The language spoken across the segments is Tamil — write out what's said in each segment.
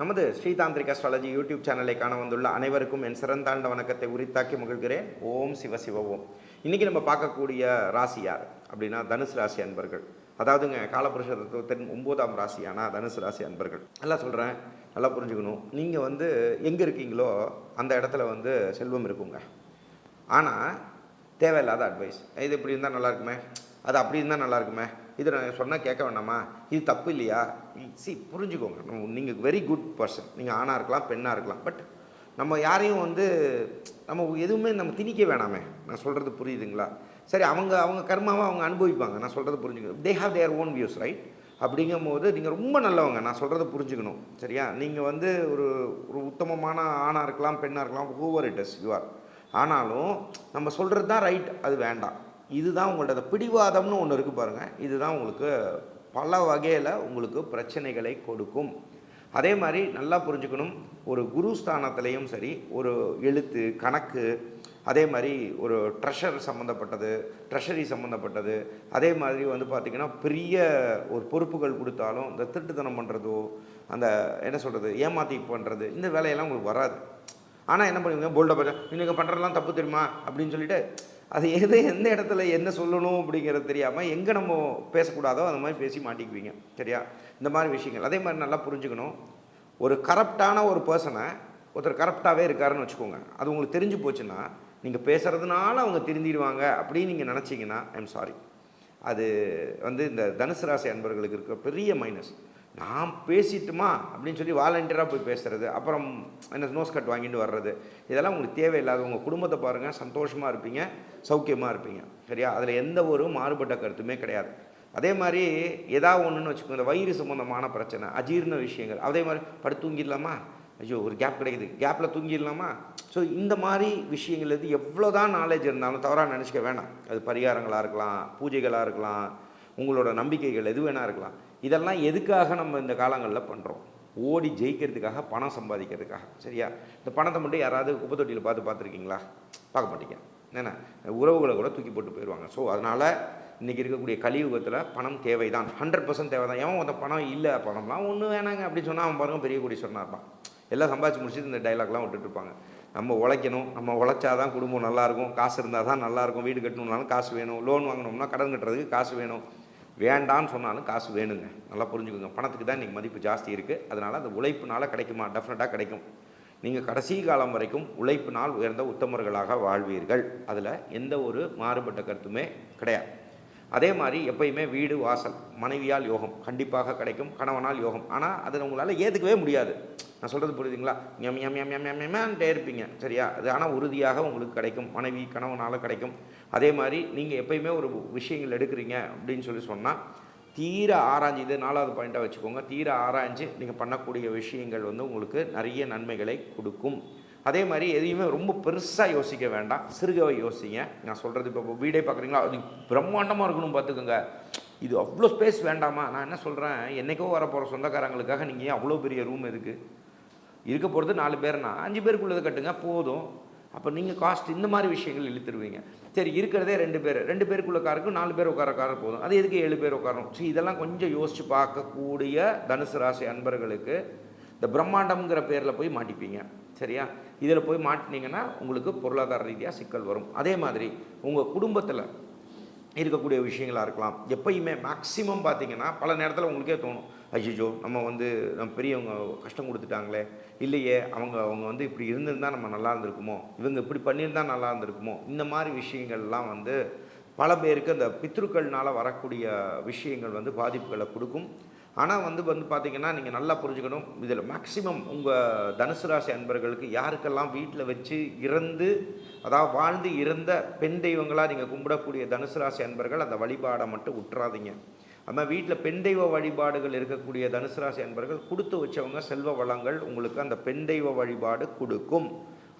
நமது ஸ்ரீதாந்திரிக் அஸ்ட்ராலஜி யூடியூப் சேனலை காண வந்துள்ள அனைவருக்கும் என் சிறந்தாண்ட வணக்கத்தை உரித்தாக்கி மகிழ்கிறேன். ஓம் சிவ சிவ ஓம். இன்றைக்கி நம்ம பார்க்கக்கூடிய ராசி யார் அப்படின்னா தனுசு ராசி அன்பர்கள். அதாவதுங்க காலபுருஷ தத்துவத்தின் 9ஆம் ராசியான தனுசு ராசி அன்பர்கள். நல்லா சொல்கிறேன், நல்லா புரிஞ்சுக்கணும். நீங்கள் எங்கே இருக்கீங்களோ அந்த இடத்துல செல்வம் இருக்குங்க. ஆனால் தேவையில்லாத அட்வைஸ், இது இப்படி இருந்தால் நல்லா இருக்குமே, அது அப்படி இருந்தால் நல்லா இருக்குமே, இது நான் சொன்னால் கேட்க வேண்டாமா, இது தப்பு இல்லையா? புரிஞ்சுக்கோங்க, நீங்கள் வெரி குட் பர்சன், நீங்கள் ஆணாக இருக்கலாம் பெண்ணாக இருக்கலாம். பட் நம்ம யாரையும் நம்ம எதுவுமே நம்ம திணிக்க வேணாமே. நான் சொல்கிறது புரியுதுங்களா? சரி, அவங்க கர்மாவை அவங்க அனுபவிப்பாங்க. நான் சொல்கிறது புரிஞ்சுக்கணும். They have their own views, right? அப்படிங்கும் போது நீங்கள் ரொம்ப நல்லவங்க. நான் சொல்கிறத புரிஞ்சுக்கணும், சரியா? நீங்கள் ஒரு உத்தமமான ஆணாக இருக்கலாம் பெண்ணாக இருக்கலாம், whoever it is you are. ஆனாலும் நம்ம சொல்கிறது தான் ரைட், அது வேண்டாம். இதுதான் உங்களோட பிடிவாதம்னு ஒன்று இருக்குது பாருங்கள். இதுதான் உங்களுக்கு பல வகையில் உங்களுக்கு பிரச்சனைகளை கொடுக்கும். அதே மாதிரி நல்லா புரிஞ்சுக்கணும், ஒரு குரு ஸ்தானத்துலேயும் சரி, ஒரு எழுத்து கணக்கு, அதே மாதிரி ஒரு ட்ரெஷரி சம்மந்தப்பட்டது, அதே மாதிரி பார்த்திங்கன்னா பெரிய ஒரு பொறுப்புகள் கொடுத்தாலும் இந்த திருட்டுத்தனம் பண்ணுறதோ, அந்த என்ன சொல்கிறது, ஏமாற்றி பண்ணுறது, இந்த வேலையெல்லாம் உங்களுக்கு வராது. ஆனால் என்ன பண்ணுவீங்க, போல்டாக பார்த்து நீங்கள் பண்ணுறதெல்லாம் தப்பு தெரியுமா அப்படின்னு சொல்லிட்டு அது எந்த இடத்துல என்ன சொல்லணும் அப்படிங்கிறது தெரியாமல் எங்கே நம்ம பேசக்கூடாதோ அந்த மாதிரி பேசி மாட்டிக்குவீங்க, சரியா? இந்த மாதிரி விஷயங்கள். அதே மாதிரி நல்லா புரிஞ்சுக்கணும், ஒரு கரப்டான ஒரு பர்சனை ஒருத்தர் கரப்டாகவே இருக்காருன்னு வச்சுக்கோங்க. அது உங்களுக்கு தெரிஞ்சு போச்சுன்னா நீங்கள் பேசுகிறதுனால அவங்க திருந்திடுவாங்க அப்படின்னு நீங்கள் நினச்சிங்கன்னா ஐம் சாரி. அது இந்த தனுசு ராசி அன்பர்களுக்கு இருக்க பெரிய மைனஸ். நான் பேசிட்டுமா அப்படின்னு சொல்லி வாலண்டியராக போய் பேசுகிறது, அப்புறம் நோஸ் கட் வாங்கிட்டு வர்றது, இதெல்லாம் உங்களுக்கு தேவையில்லாத. உங்கள் குடும்பத்தை பாருங்கள், சந்தோஷமாக இருப்பீங்க, சௌக்கியமாக இருப்பீங்க, சரியா? அதில் எந்த ஒரு மாறுபட்ட கருத்துமே கிடையாது. அதே மாதிரி ஏதாவது ஒன்றுன்னு வச்சுக்கோங்க, இந்த வயிறு சம்மந்தமான பிரச்சனை, அஜீர்ண விஷயங்கள், அதே மாதிரி படுத்து தூங்கிடலாமா, ஐயோ ஒரு கேப் கிடைக்குது, கேப்பில் தூங்கிடலாமா. ஸோ இந்த மாதிரி விஷயங்கள் எவ்வளோ தான் நாலேஜ் இருந்தாலும் தவறாக நினச்சிக்க வேணாம். அது பரிகாரங்களாக இருக்கலாம், பூஜைகளாக இருக்கலாம், உங்களோட நம்பிக்கைகள் எது வேணா இருக்கலாம். இதெல்லாம் எதுக்காக நம்ம இந்த காலங்களில் பண்ணுறோம்? ஓடி ஜெயிக்கிறதுக்காக, பணம் சம்பாதிக்கிறதுக்காக, சரியா? இந்த பணத்தை மட்டும் யாராவது குப்பை தொட்டியில் பார்த்துருக்கீங்களா? பார்க்க மாட்டீங்க. ஏன்னா உறவுகளை கூட தூக்கி போட்டு போயிடுவாங்க. ஸோ அதனால் இன்றைக்கி இருக்கக்கூடிய கலியுகத்தில் பணம் தேவைதான், 100% தேவை தான். எவன் பணம் இல்லை, பணம்லாம் ஒன்றும் வேணாங்க அப்படின்னு சொன்னால் அவன் பாருங்க பெரிய கூடி சொன்னா இருப்பான். எல்லாம் சம்பாதிச்சு முடிச்சுட்டு இந்த டைலாக்லாம் விட்டுட்டுருப்பாங்க. நம்ம உழைக்கணும், நம்ம உழைச்சாதான் குடும்பம் நல்லாயிருக்கும், காசு இருந்தால் தான் நல்லாயிருக்கும், வீடு கட்டணுன்னாலும் காசு வேணும், லோன் வாங்கணும்னா கடன் கட்டுறதுக்கு காசு வேணும், வேண்டான்னு சொன்னாலும் காசு வேணுங்க. நல்லா புரிஞ்சுக்கோங்க, பணத்துக்கு தான் இன்றைக்கி மதிப்பு ஜாஸ்தி இருக்குது. அதனால் அந்த உழைப்புனால் கிடைக்குமா? டெஃபினட்டாக கிடைக்கும். நீங்கள் கடைசி காலம் வரைக்கும் உழைப்பினால் உயர்ந்த உத்தமர்களாக வாழ்வீர்கள். அதில் எந்த ஒரு மாறுபட்ட கருத்துமே கிடையாது. அதே மாதிரி எப்பயுமே வீடு வாசல், மனைவியால் யோகம் கண்டிப்பாக கிடைக்கும், கணவனால் யோகம். ஆனால் அதில் உங்களால் ஏற்றுக்கவே முடியாது. நான் சொல்கிறது புரியுதுங்களா? எம்எம்எம்எம்எம்எம்ட்டே இருப்பீங்க, சரியா? அது ஆனால் உறுதியாக உங்களுக்கு கிடைக்கும், மனைவி கணவனால் கிடைக்கும். அதே மாதிரி நீங்கள் எப்பயுமே ஒரு விஷயங்கள் எடுக்கிறீங்க அப்படின்னு சொன்னால் தீர ஆராய்ஞ்சு, இது 4வது பாயிண்ட்டாக வச்சுக்கோங்க, தீர ஆராய்ஞ்சு நீங்கள் பண்ணக்கூடிய விஷயங்கள் உங்களுக்கு நிறைய நன்மைகளை கொடுக்கும். அதே மாதிரி எதையுமே ரொம்ப பெருசாக யோசிக்க வேண்டாம், சிறுகவை யோசிங்க. நான் சொல்கிறது, இப்போ வீடே பார்க்குறீங்களா, அது பிரம்மாண்டமாக இருக்கணும் பார்த்துக்கோங்க, இது அவ்வளோ ஸ்பேஸ் வேண்டாமா? நான் என்ன சொல்கிறேன், என்றைக்கோ வரப்போகிற சொந்தக்காரங்களுக்காக நீங்கள் ஏன் அவ்வளோ பெரிய ரூம் எதுக்கு? இருக்க போகிறது 4 பேர்னா 5 பேருக்குள்ளதை கட்டுங்க போதும். அப்போ நீங்கள் காஸ்ட் இந்த மாதிரி விஷயங்கள் இழுத்துருவீங்க. சரி, இருக்கிறதே 2 பேருக்குள்ள காருக்கு 4 பேர் உட்கார கார் போதும், அது எதுக்கு 7 பேர் உட்காரணும்? சரி, இதெல்லாம் கொஞ்சம் யோசித்து பார்க்கக்கூடிய தனுசு ராசி அன்பர்களுக்கு இந்த பிரம்மாண்டம்ங்கிற பேரில் போய் மாட்டிப்பீங்க, சரியா? இதில் போய் மாட்டினீங்கன்னா உங்களுக்கு பொருளாதார ரீதியாக சிக்கல் வரும். அதே மாதிரி உங்கள் குடும்பத்தில் இருக்கக்கூடிய விஷயங்களாக இருக்கலாம். எப்பயுமே மேக்ஸிமம் பார்த்திங்கன்னா பல நேரத்தில் உங்களுக்கே தோணும், ஐயோ நம்ம நம்ம பெரியவங்க கஷ்டம் கொடுத்துட்டாங்களே, இல்லையே அவங்க இப்படி இருந்திருந்தால் நம்ம நல்லா இருந்திருக்குமோ, இவங்க இப்படி பண்ணியிருந்தால் நல்லா இருந்திருக்குமோ, இந்த மாதிரி விஷயங்கள்லாம் பல பேருக்கு அந்த பித்ருக்கள்னால் வரக்கூடிய விஷயங்கள் பாதிப்புகளை கொடுக்கும். ஆனால் பார்த்திங்கன்னா நீங்கள் நல்லா புரிஞ்சுக்கணும், இதில் மேக்ஸிமம் உங்கள் தனுசு ராசி அன்பர்களுக்கு யாருக்கெல்லாம் வீட்டில் வச்சு வாழ்ந்து இறந்த பெண் தெய்வங்களாக நீங்கள் கும்பிடக்கூடிய தனுசு ராசி அன்பர்கள் அந்த வழிபாடை மட்டும் விட்டுறாதீங்க. நம்ம வீட்டில் பெண் தெய்வ வழிபாடுகள் இருக்கக்கூடிய தனுசு ராசி அன்பர்கள் கொடுத்து வச்சவங்க செல்வ வளங்கள் உங்களுக்கு அந்த பெண் தெய்வ வழிபாடு கொடுக்கும்.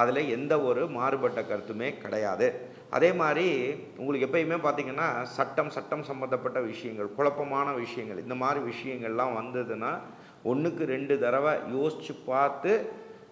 அதில் எந்த ஒரு மாறுபட்ட கருத்துமே கிடையாது. அதே மாதிரி உங்களுக்கு எப்பயுமே பார்த்திங்கன்னா சட்டம் சம்மந்தப்பட்ட விஷயங்கள், குழப்பமான விஷயங்கள், இந்த மாதிரி விஷயங்கள்லாம் வந்ததுன்னா 1க்கு 2 தடவை யோசித்து பார்த்து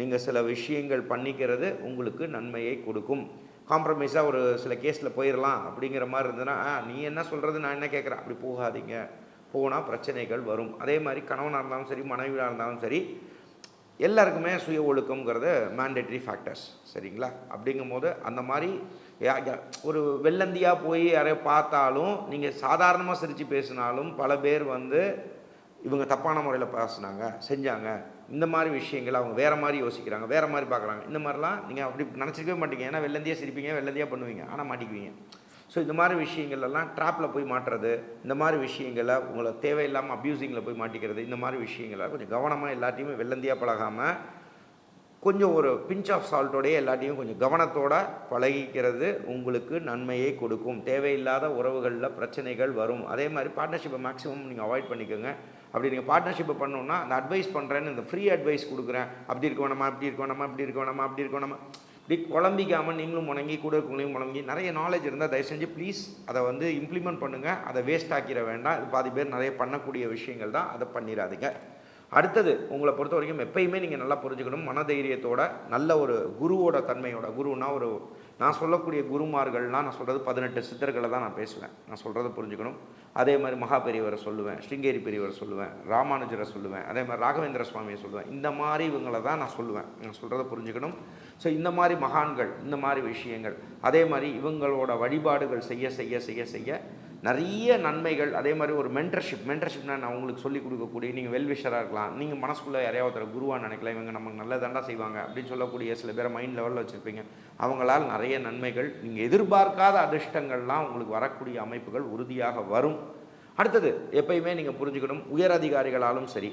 நீங்கள் சில விஷயங்கள் பண்ணிக்கிறது உங்களுக்கு நன்மையை கொடுக்கும். காம்ப்ரமைஸாக ஒரு சில கேஸில் போயிடலாம் அப்படிங்கிற மாதிரி இருந்ததுன்னா, நீ என்ன சொல்கிறது, நான் என்ன கேட்குறேன், அப்படி போகாதீங்க. போனால் பிரச்சனைகள் வரும். அதே மாதிரி கணவனாக இருந்தாலும் சரி, மனைவியாக இருந்தாலும் சரி, எல்லாருக்குமே சுய ஒழுக்கம்ங்கிறது மேண்டேட்ரி ஃபேக்டர்ஸ், சரிங்களா? அப்படிங்கும்போது அந்த மாதிரி ஒரு வெள்ளந்தியாக போய் யாரையோ பார்த்தாலும் நீங்கள் சாதாரணமாக சிரித்து பேசினாலும் பல பேர் வந்து இவங்க தப்பான முறையில் பேசுனாங்க, செஞ்சாங்க, இந்த மாதிரி விஷயங்கள் அவங்க வேறு மாதிரி யோசிக்கிறாங்க, வேறு மாதிரி பார்க்குறாங்க, இந்த மாதிரிலாம் நீங்கள் அப்படி நினச்சிக்கவே மாட்டீங்க. ஏன்னா வெள்ளந்தியாக சிரிப்பீங்க, வெள்ளந்தியாக பண்ணுவீங்க, ஆனால் மாட்டிக்குவீங்க. ஸோ இந்த மாதிரி விஷயங்கள்லாம் ட்ராப்பில் போய் மாட்டுறது, இந்த மாதிரி விஷயங்களை உங்களை தேவையில்லாமல் அப்யூசிங்கில் போய் மாட்டிக்கிறது, இந்த மாதிரி விஷயங்களை கொஞ்சம் கவனமாக எல்லாத்தையுமே வெள்ளந்தியாக பழகாமல் கொஞ்சம் ஒரு பிஞ்ச் ஆஃப் சால்ட்டோடையே எல்லாத்தையும் கொஞ்சம் கவனத்தோடு பழகிக்கிறது உங்களுக்கு நன்மையை கொடுக்கும். தேவையில்லாத உறவுகளில் பிரச்சனைகள் வரும். அதே மாதிரி பார்ட்னர்ஷிப்பை மேக்ஸிமம் நீங்கள் அவாய்ட் பண்ணிக்கோங்க. அப்படி நீங்கள் பார்ட்னர்ஷிப்பை பண்ணணுன்னா அந்த அட்வைஸ் பண்ணுறேன்னு இந்த ஃப்ரீ அட்வைஸ் கொடுக்குறேன், அப்படி இருக்க வேணாமா, இப்படி இருக்க வேணாமா, இப்படி இருக்க வேணாமா, அப்படி இருக்க வேணாமா, இப்படி குழம்பிக்காமல் நீங்களும் முணங்கி கூட இருக்கவங்களையும் முழங்கி நிறைய நாலேஜ் இருந்தால் தயவு செஞ்சு ப்ளீஸ் அதை வந்து இம்ப்ளிமெண்ட் பண்ணுங்கள். அதை வேஸ்ட் ஆக்கிட வேண்டாம். இது பாதி பேர் நிறைய பண்ணக்கூடிய விஷயங்கள் தான், அதை பண்ணிடாதீங்க. அடுத்தது உங்களை பொறுத்த வரைக்கும் எப்பயுமே நீங்கள் நல்லா புரிஞ்சுக்கணும். மனதைரியத்தோட நல்ல ஒரு குருவோட தன்மையோட, குருன்னா ஒரு நான் சொல்லக்கூடிய குருமார்கள்லாம் நான் சொல்கிறது 18 சித்தர்களை தான் நான் பேசுவேன். நான் சொல்கிறத புரிஞ்சுக்கணும். அதே மாதிரி மகா பெரியவரை சொல்லுவேன், ஸ்ருங்கேரி பெரியவரை சொல்லுவேன், ராமானுஜரை சொல்லுவேன், அதே மாதிரி ராகவேந்திர சுவாமியை சொல்லுவேன். இந்த மாதிரி இவங்களை தான் நான் சொல்லுவேன். நான் சொல்கிறத புரிஞ்சுக்கணும். ஸோ இந்த மாதிரி மகான்கள், இந்த மாதிரி விஷயங்கள், அதே மாதிரி இவங்களோட வழிபாடுகள் செய்ய செய்ய செய்ய செய்ய நிறைய நன்மைகள். அதே மாதிரி ஒரு மென்டர்ஷிப்னா நான் உங்களுக்கு சொல்லிக் கொடுக்கக்கூடிய, நீங்கள் வெல்விஷராக இருக்கலாம், நீங்கள் மனசுக்குள்ளே யாரையாவது ஒருத்தர் குருவாக நினைக்கலாம், இவங்க நமக்கு நல்லதாண்டா செய்வாங்க அப்படின்னு சொல்லக்கூடிய சில பேரை மைண்ட் லெவலில் வச்சுருப்பீங்க. அவங்களால் நிறைய நன்மைகள், நீங்கள் எதிர்பார்க்காத அதிர்ஷ்டங்கள்லாம் உங்களுக்கு வரக்கூடிய அமைப்புகள் உறுதியாக வரும். அடுத்தது எப்பயுமே நீங்கள் புரிஞ்சுக்கணும், உயர் அதிகாரிகளாலும் சரி,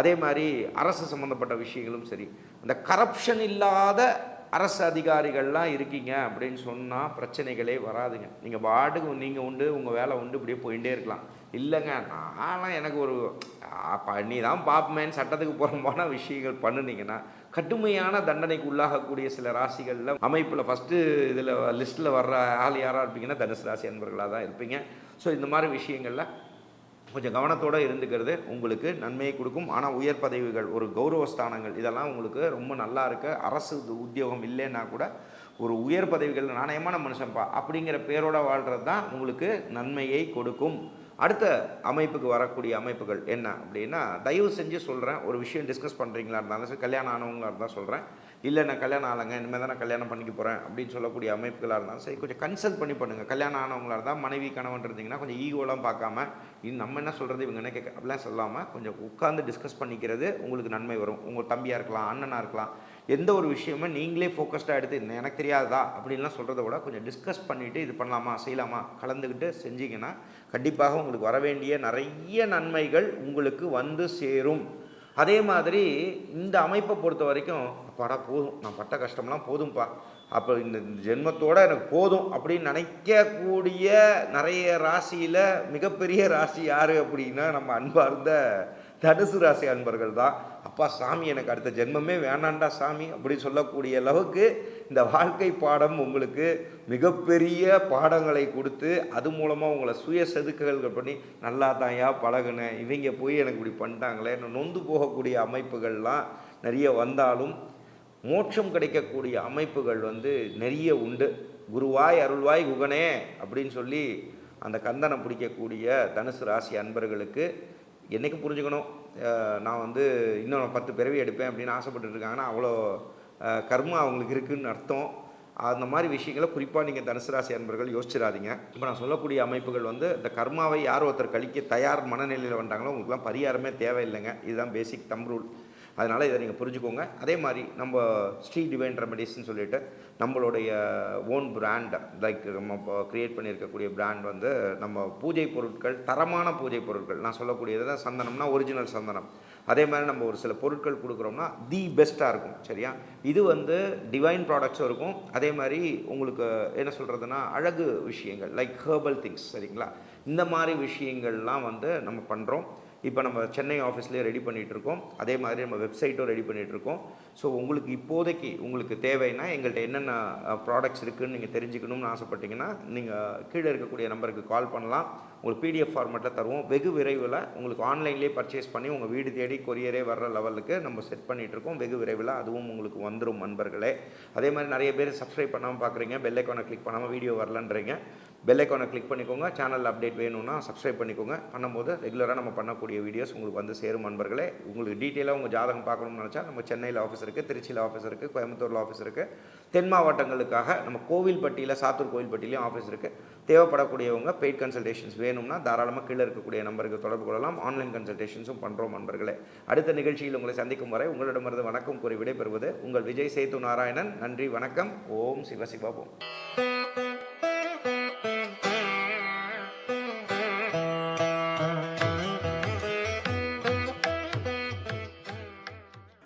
அதே மாதிரி அரசு சம்மந்தப்பட்ட விஷயங்களும் சரி, அந்த கரப்ஷன் இல்லாத அரசு அதிகாரிகள்லாம் இருக்கீங்க அப்படின்னு சொன்னால் பிரச்சனைகளே வராதுங்க. நீங்கள் பாட்டுக்கு நீங்கள் உண்டு, உங்கள் வேலை உண்டு, இப்படியே போயிட்டே இருக்கலாம். இல்லைங்க நான்லாம் எனக்கு ஒரு பண்ணி தான் பார்ப்பேன் சட்டத்துக்கு புறம்பான விஷயங்கள் பண்ணினீங்கன்னா கடுமையான தண்டனைக்கு உள்ளாகக்கூடிய சில ராசிகளில் அமைப்பில் ஃபஸ்ட்டு இதில் லிஸ்ட்டில் வர்ற ஆள் யாராக இருப்பீங்கன்னா தனுசு ராசி அன்பர்களாக தான் இருப்பீங்க. ஸோ இந்த மாதிரி விஷயங்களில் கொஞ்சம் கவனத்தோடு இருந்துக்கிறது உங்களுக்கு நன்மையை கொடுக்கும். ஆனால் உயர் பதவிகள், ஒரு கௌரவ ஸ்தானங்கள், இதெல்லாம் உங்களுக்கு ரொம்ப நல்லா இருக்க. அரசு உத்தியோகம் இல்லைன்னா கூட ஒரு உயர் பதவிகள், நாணயமான மனுஷன்ப்பா அப்படிங்கிற பேரோட வாழ்கிறது தான் உங்களுக்கு நன்மையை கொடுக்கும். அடுத்த அமைப்புக்கு வரக்கூடிய அமைப்புகள் என்ன அப்படின்னா, தயவு செஞ்சு சொல்கிறேன், ஒரு விஷயம் டிஸ்கஸ் பண்ணுறீங்களா இருந்தாலும் சரி, கல்யாணம் ஆனவங்களாக இருந்தால் சொல்கிறேன், இல்லை நான் கல்யாணம் ஆகலைங்க இனிமேல் தான் நான் கல்யாணம் பண்ணிக்க போகிறேன் அப்படின்னு சொல்லக்கூடிய அமைப்புகளாக இருந்தாலும் சரி, கொஞ்சம் கன்சல்ட் பண்ணி பண்ணுங்கள். கல்யாணம் ஆனவங்களாக இருந்தால் மனைவி கணவன் இருந்தீங்கன்னா கொஞ்சம் ஈகோலாம் பார்க்காம, இது நம்ம என்ன சொல்கிறது இவங்க என்ன கேட்க அப்படிலாம் சொல்லாமல் கொஞ்சம் உட்காந்து டிஸ்கஸ் பண்ணிக்கிறது உங்களுக்கு நன்மை வரும். உங்கள் தம்பியாக இருக்கலாம், அண்ணனாக இருக்கலாம், எந்த ஒரு விஷயமே நீங்களே ஃபோக்கஸ்டாக எடுத்து எனக்கு தெரியாதா அப்படின்லாம் சொல்கிறத விட கொஞ்சம் டிஸ்கஸ் பண்ணிவிட்டு இது பண்ணலாமா செய்யலாமா கலந்துக்கிட்டு செஞ்சிங்கன்னா கண்டிப்பாக உங்களுக்கு வர வேண்டிய நிறைய நன்மைகள் உங்களுக்கு வந்து சேரும். அதே மாதிரி இந்த அமைப்பை பொறுத்த வரைக்கும் அப்பாடா போதும், நான் பட்ட கஷ்டம்லாம் போதும்ப்பா, அப்போ இந்த ஜென்மத்தோடு எனக்கு போதும் அப்படின்னு நினைக்கக்கூடிய நிறைய ராசியில் மிகப்பெரிய ராசி யார் அப்படின்னா நம்ம அன்பார்ந்த தனுசு ராசி அன்பர்கள் தான். அப்பா சாமி எனக்கு அடுத்த ஜென்மமே வேணாண்டா சாமி அப்படின்னு சொல்லக்கூடிய அளவுக்கு இந்த வாழ்க்கை பாடம் உங்களுக்கு மிகப்பெரிய பாடங்களை கொடுத்து அது மூலமாக உங்களை சுய செதுக்குகள் பண்ணி நல்லா தான்யா பழகுனேன், இவங்க போய் எனக்கு இப்படி பண்ணிட்டாங்களே நொந்து போகக்கூடிய அமைப்புகள்லாம் நிறைய வந்தாலும் மோட்சம் கிடைக்கக்கூடிய அமைப்புகள் வந்து நிறைய உண்டு. குருவாய் அருள்வாய் குகனே அப்படின்னு சொல்லி அந்த கந்தனை பிடிக்கக்கூடிய தனுசு ராசி அன்பர்களுக்கு என்றைக்கு புரிஞ்சுக்கணும், நான் வந்து இன்னும் 10 பிறவி எடுப்பேன் அப்படின்னு ஆசைப்பட்டு இருக்காங்கன்னா அவ்வளோ கர்மா அவங்களுக்கு இருக்குதுன்னு அர்த்தம். அந்த மாதிரி விஷயங்களை குறிப்பாக நீங்கள் தனுசு ராசி அன்பர்கள் யோசிச்சிடாதீங்க. இப்போ நான் சொல்லக்கூடிய அமைப்புகள் வந்து இந்த கர்மாவை யார் ஒருத்தர் கழிக்க தயார் மனநிலையில் வந்தாங்களோ உங்களுக்குலாம் பரிகாரமே தேவையில்லைங்க. இதுதான் பேசிக் தம் ரூல். அதனால் இதை நீங்கள் புரிஞ்சுக்கோங்க. அதே மாதிரி நம்ம ஸ்ரீ டிவைன் ரெமடிஸ்ன்னு சொல்லிட்டு நம்மளுடைய ஓன் பிராண்ட், லைக் நம்ம இப்போ க்ரியேட் பண்ணியிருக்கக்கூடிய பிராண்ட் வந்து நம்ம பூஜை பொருட்கள், தரமான பூஜை பொருட்கள், நான் சொல்லக்கூடியது தான் சந்தனம்னா ஒரிஜினல் சந்தனம். அதே மாதிரி நம்ம ஒரு சில பொருட்கள் கொடுக்குறோம்னா தி பெஸ்ட்டாக இருக்கும். சரியா? இது வந்து டிவைன் ப்ராடக்ட்ஸும் இருக்கும். அதே மாதிரி உங்களுக்கு என்ன சொல்கிறதுனா அழகு விஷயங்கள் லைக் ஹெர்பல் திங்ஸ், சரிங்களா? இந்த மாதிரி விஷயங்கள்லாம் வந்து நம்ம பண்ணுறோம். இப்போ நம்ம சென்னை ஆஃபீஸ்லேயே ரெடி பண்ணிகிட்ருக்கோம். அதே மாதிரி நம்ம வெப்சைட்டும் ரெடி பண்ணிகிட்ருக்கோம். ஸோ உங்களுக்கு இப்போதைக்கு உங்களுக்கு தேவைன்னா எங்கள்கிட்ட என்னென்ன ப்ராடக்ட்ஸ் இருக்குதுன்னு நீங்கள் தெரிஞ்சுக்கணும்னு ஆசைப்பட்டீங்கன்னா நீங்கள் கீழே இருக்கக்கூடிய நம்பருக்கு கால் பண்ணலாம். உங்களுக்கு பிடிஎஃப் ஃபார்மேட்டில் தருவோம். வெகு விரைவில் உங்களுக்கு ஆன்லைன்லேயே பர்ச்சேஸ் பண்ணி உங்கள் வீடு தேடி கொரியரே வர்ற லெவலுக்கு நம்ம செட் பண்ணிகிட்ருக்கோம். வெகு விரைவில் அதுவும் உங்களுக்கு வந்துடும் நண்பர்களே. அதே மாதிரி நிறைய பேர் சப்ஸ்கிரைப் பண்ணாமல் பார்க்குறீங்க, பெல் ஐக்கானை கிளிக் பண்ணாமல் வீடியோ வரலன்றீங்க. பெல் ஐக்கானை கிளிக் பண்ணிக்கோங்க. சேனல் அப்டேட் வேணும்னா சப்ஸ்கிரைப் பண்ணிக்கோங்க. பண்ணும்போது ரெகுலராக நம்ம பண்ணக்கூடிய பண்ணக்கூடிய வீடியோஸ் உங்களுக்கு வந்து சேரும் நண்பர்களே. உங்களுக்கு டீட்டெயிலாக உங்கள் ஜாதகம் பார்க்கணும்னு நினச்சா நம்ம சென்னையில் ஆஃபீஸ் இருக்குது, திருச்சியில் ஆஃபீஸ் இருக்குது, கோயம்புத்தூரில் ஆஃபீஸ் இருக்குது. தென் மாவட்டங்களுக்காக நம்ம கோவில்பட்டியில், சாத்தூர் கோவில்பட்டியிலையும் ஆஃபீஸ் இருக்குது. தேவைப்படக்கூடியவங்க பெய்ட் கன்சல்டேஷன்ஸ் வேணும்னா தாராளமாக கீழே இருக்கக்கூடிய நம்பருக்கு தொடர்பு கொள்ளலாம். ஆன்லைன் கன்சல்டேஷன்ஸும் பண்ணுறோம் நண்பர்களே. அடுத்த நிகழ்ச்சியில் உங்களை சந்திக்கும் வரை உங்களிடமிருந்து வணக்கம் கூறி விடைபெறுவது உங்கள் விஜய் சேது நாராயணன். நன்றி, வணக்கம். ஓம் சிவசிவா ஓம்.